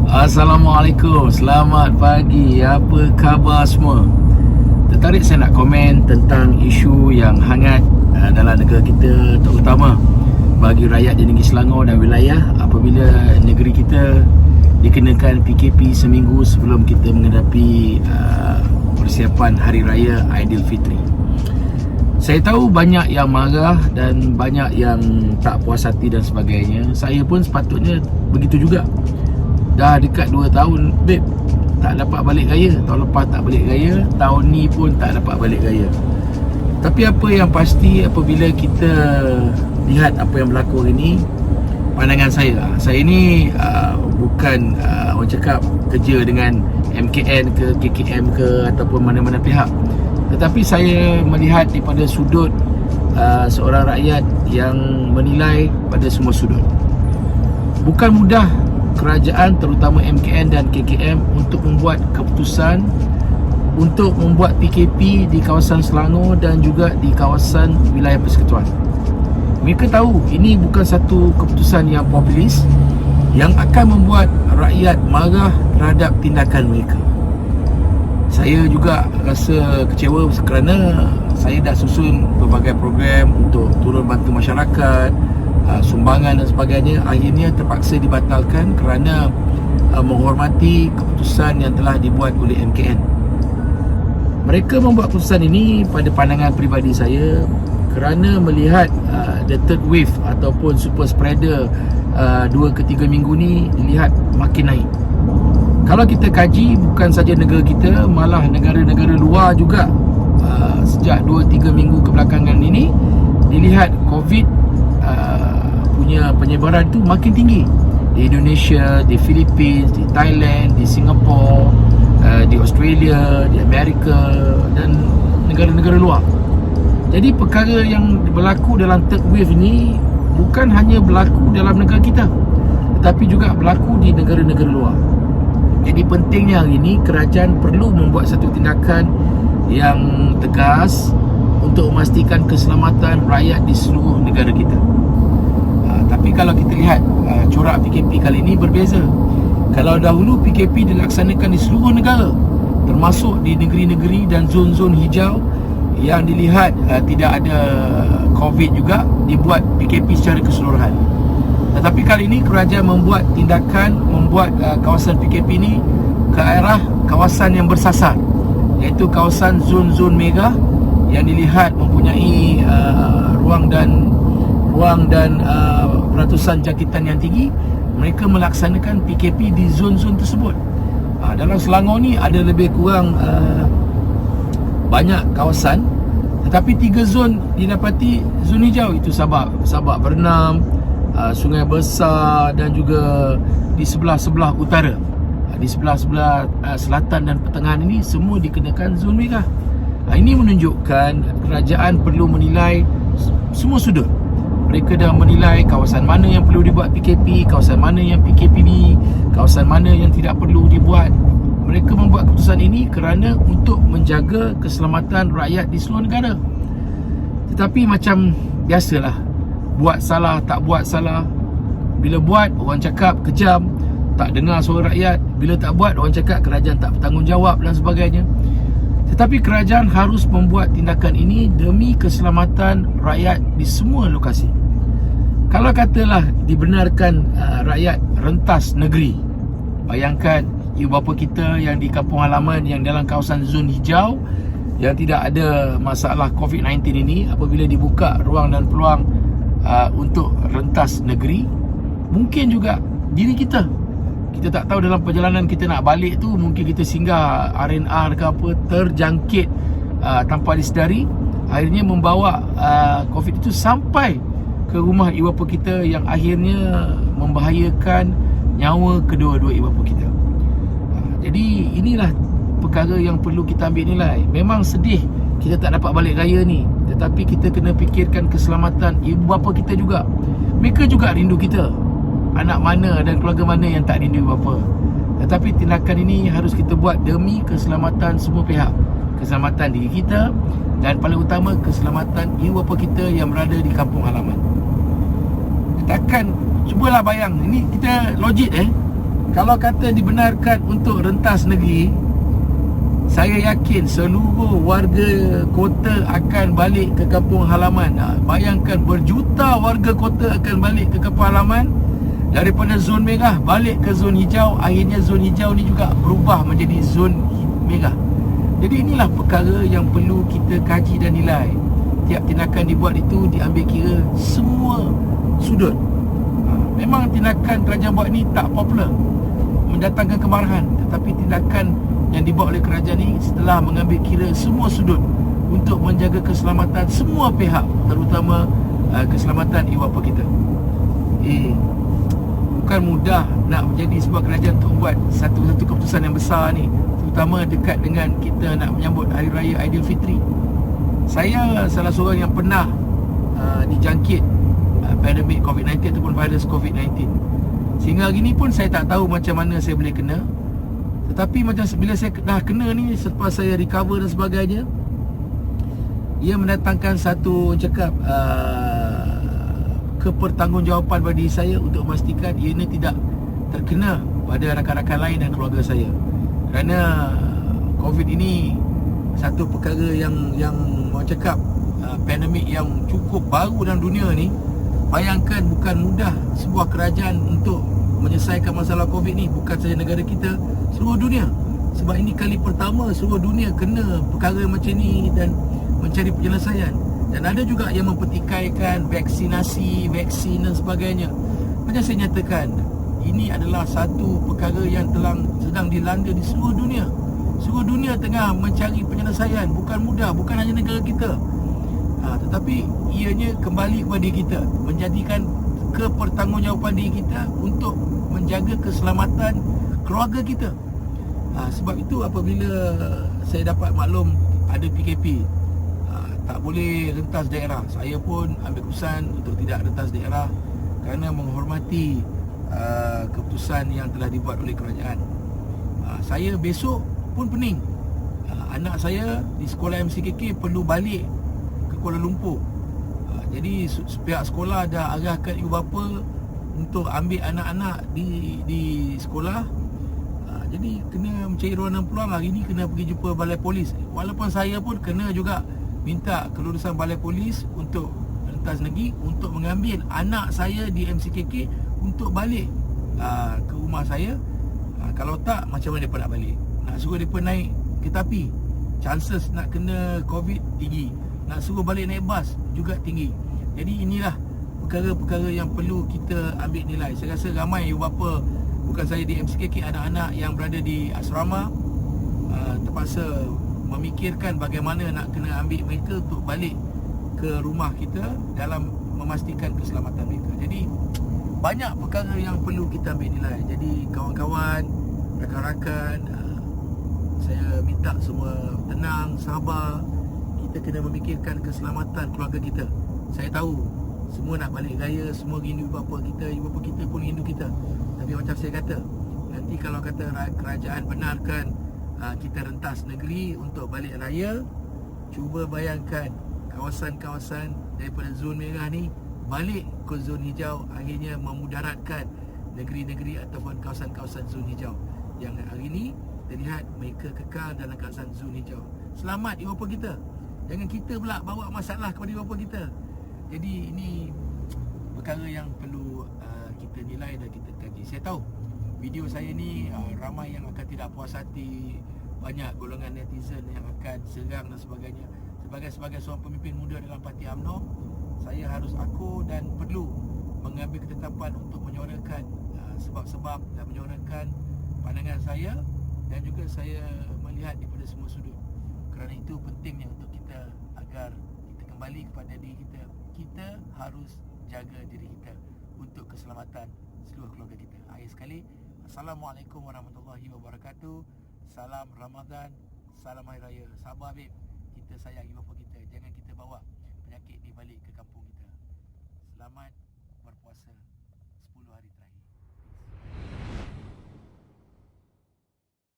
Assalamualaikum, selamat pagi. Apa khabar semua? Tertarik saya nak komen tentang isu yang hangat dalam negara kita, terutama bagi rakyat di negeri Selangor dan wilayah apabila negeri kita dikenakan PKP seminggu sebelum kita menghadapi persiapan Hari Raya Aidilfitri. Saya tahu banyak yang marah dan banyak yang tak puas hati dan sebagainya. Saya pun sepatutnya begitu juga. Dah dekat 2 tahun, babe, tak dapat balik raya. Tahun lepas tak balik raya, tahun ni pun tak dapat balik raya. Tapi apa yang pasti, apabila kita lihat apa yang berlaku hari ni, pandangan saya ni bukan orang cakap kerja dengan MKN ke KKM ke ataupun mana-mana pihak, tetapi saya melihat daripada sudut seorang rakyat yang menilai pada semua sudut. Bukan mudah kerajaan terutama MKN dan KKM untuk membuat keputusan untuk membuat PKP di kawasan Selangor dan juga di kawasan wilayah persekutuan. Mereka tahu ini bukan satu keputusan yang populis yang akan membuat rakyat marah terhadap tindakan mereka. Saya juga rasa kecewa kerana saya dah susun berbagai program untuk turun bantu masyarakat, sumbangan dan sebagainya, akhirnya terpaksa dibatalkan kerana menghormati keputusan yang telah dibuat oleh MKN. Mereka membuat keputusan ini pada pandangan peribadi saya kerana melihat the third wave ataupun super spreader 2 ke 3 minggu ni dilihat makin naik. Kalau kita kaji, bukan saja negara kita, malah negara-negara luar juga sejak 2-3 minggu kebelakangan ini dilihat COVID punya penyebaran tu makin tinggi. Di Indonesia, di Philippines, di Thailand, di Singapura, di Australia, di Amerika dan negara-negara luar. Jadi perkara yang berlaku dalam third wave ni bukan hanya berlaku dalam negara kita, tetapi juga berlaku di negara-negara luar. Jadi pentingnya hari ini kerajaan perlu membuat satu tindakan yang tegas untuk memastikan keselamatan rakyat di seluruh negara kita. Tapi kalau kita lihat corak PKP kali ini berbeza. Kalau dahulu PKP dilaksanakan di seluruh negara, termasuk di negeri-negeri dan zon-zon hijau yang dilihat tidak ada COVID juga, dibuat PKP secara keseluruhan. Tetapi kali ini kerajaan membuat tindakan, membuat kawasan PKP ini ke arah kawasan yang bersasar, iaitu kawasan zon-zon merah yang dilihat mempunyai ruang dan peratusan jangkitan yang tinggi. Mereka melaksanakan PKP di zon-zon tersebut. Dalam Selangor ni ada lebih kurang banyak kawasan, tetapi 3 zon didapati zon hijau, itu Sabak Bernam, Sungai Besar dan juga di sebelah-sebelah utara. Di sebelah-sebelah selatan dan pertengahan ini semua dikenakan zon merah. Ini menunjukkan kerajaan perlu menilai semua sudut. Mereka dah menilai kawasan mana yang perlu dibuat PKP, kawasan mana yang PKPB, kawasan mana yang tidak perlu dibuat. Mereka membuat keputusan ini kerana untuk menjaga keselamatan rakyat di seluruh negara. Tetapi macam biasalah, buat salah tak buat salah. Bila buat, orang cakap kejam, tak dengar suara rakyat. Bila tak buat, orang cakap kerajaan tak bertanggungjawab dan sebagainya. Tetapi kerajaan harus membuat tindakan ini demi keselamatan rakyat di semua lokasi. Kalau katalah dibenarkan rakyat rentas negeri, bayangkan ibu bapa kita yang di kampung halaman yang dalam kawasan zon hijau yang tidak ada masalah COVID-19 ini, apabila dibuka ruang dan peluang untuk rentas negeri, mungkin juga diri kita tak tahu dalam perjalanan kita nak balik tu, mungkin kita singgah R&R ke apa, terjangkit tanpa disedari, akhirnya membawa COVID itu sampai ke rumah ibu bapa kita yang akhirnya membahayakan nyawa kedua-dua ibu bapa kita. Jadi inilah perkara yang perlu kita ambil nilai. Memang sedih kita tak dapat balik raya ni, tetapi kita kena fikirkan keselamatan ibu bapa kita juga. Mereka juga rindu kita. Anak mana dan keluarga mana yang tak rindu ibu bapa. Tetapi tindakan ini harus kita buat demi keselamatan semua pihak. Keselamatan diri kita dan paling utama keselamatan ibu bapa kita yang berada di kampung halaman. Takkan, cubalah bayang, ini kita logik Kalau kata dibenarkan untuk rentas negeri, saya yakin seluruh warga kota akan balik ke kampung halaman. Bayangkan berjuta warga kota akan balik ke kampung halaman, daripada zon merah balik ke zon hijau. Akhirnya zon hijau ni juga berubah menjadi zon merah. Jadi inilah perkara yang perlu kita kaji dan nilai. Tiap tindakan dibuat itu diambil kira semua sudut. Memang tindakan kerajaan buat ni tak popular, mendatangkan kemarahan, tetapi tindakan yang dibuat oleh kerajaan ni setelah mengambil kira semua sudut untuk menjaga keselamatan semua pihak, terutama keselamatan ibu bapa kita. Bukan mudah nak menjadi sebuah kerajaan untuk membuat satu keputusan yang besar ni, terutama dekat dengan kita nak menyambut Hari Raya Aidilfitri. Saya salah seorang yang pernah dijangkit pandemik COVID-19 ataupun virus COVID-19. Sehingga hari ni pun saya tak tahu macam mana saya boleh kena. Tetapi macam bila saya dah kena ni, selepas saya recover dan sebagainya, ia mendatangkan satu cakap kepertanggungjawapan bagi saya untuk memastikan ianya tidak terkena pada rakan-rakan lain dan keluarga saya. Kerana COVID ini satu perkara yang orang cakap pandemik yang cukup baru dalam dunia ni. Bayangkan bukan mudah sebuah kerajaan untuk menyelesaikan masalah COVID ni, bukan saja negara kita, seluruh dunia. Sebab ini kali pertama seluruh dunia kena perkara macam ni dan mencari penyelesaian. Dan ada juga yang mempertikaikan vaksin dan sebagainya. Macam saya nyatakan, ini adalah satu perkara yang sedang dilanda di seluruh dunia. Seluruh dunia tengah mencari penyelesaian. Bukan mudah, bukan hanya negara kita, tetapi ianya kembali kepada kita, menjadikan kepertanggungjawapan diri kita untuk menjaga keselamatan keluarga kita. Sebab itu apabila saya dapat maklum ada PKP, tak boleh rentas daerah, saya pun ambil keputusan untuk tidak rentas daerah kerana menghormati keputusan yang telah dibuat oleh kerajaan. Saya besok pun pening, anak saya di sekolah MCKK perlu balik ke Kuala Lumpur. Jadi pihak sekolah dah arahkan ibu bapa untuk ambil anak-anak di sekolah. Jadi kena mencari ruang peluang. Hari ni kena pergi jumpa balai polis. Walaupun saya pun kena juga minta kelulusan balai polis untuk rentas negeri untuk mengambil anak saya di MCKK untuk balik ke rumah saya. Kalau tak, macam mana mereka nak balik? Nak suruh mereka naik kereta api, chances nak kena COVID tinggi. Nak suruh balik naik bas juga tinggi. Jadi inilah perkara-perkara yang perlu kita ambil nilai. Saya rasa ramai ibu bapa, bukan saya di MCKK, anak-anak yang berada di asrama terpaksa memikirkan bagaimana nak kena ambil mereka untuk balik ke rumah kita dalam memastikan keselamatan mereka. Jadi banyak perkara yang perlu kita ambil nilai. Jadi kawan-kawan, rakan-rakan, saya minta semua tenang, sabar. Kita kena memikirkan keselamatan keluarga kita. Saya tahu semua nak balik raya, semua rindu ibu bapa kita pun rindu kita. Tapi macam saya kata, nanti kalau kata kerajaan benarkan kita rentas negeri untuk balik raya, cuba bayangkan kawasan-kawasan daripada zon merah ni balik ke zon hijau, akhirnya memudaratkan negeri-negeri ataupun kawasan-kawasan zon hijau yang hari ni terlihat mereka kekal dalam kawasan zon hijau. Selamat ibu bapa kita. Jangan kita pula bawa masalah kepada ibu bapa kita. Jadi ini perkara yang perlu kita nilai dan kita kaji. Saya tahu video saya ni ramai yang akan tidak puas hati, banyak golongan netizen yang akan serang dan sebagainya. Sebagai seorang pemimpin muda dalam parti UMNO, saya harus akur dan perlu mengambil ketetapan untuk menyuarakan sebab-sebab dan menyuarakan pandangan saya, dan juga saya melihat daripada semua sudut. Kerana itu pentingnya untuk kita agar kita kembali kepada diri kita. Kita harus jaga diri kita untuk keselamatan seluruh keluarga kita. Akhir sekali, Assalamualaikum warahmatullahi wabarakatuh. Salam Ramadan, salam Hari Raya. Sabar Habib, kita sayang ibu bapa kita. Jangan kita bawa penyakit ni balik ke kampung kita. Selamat berpuasa 10 hari terakhir.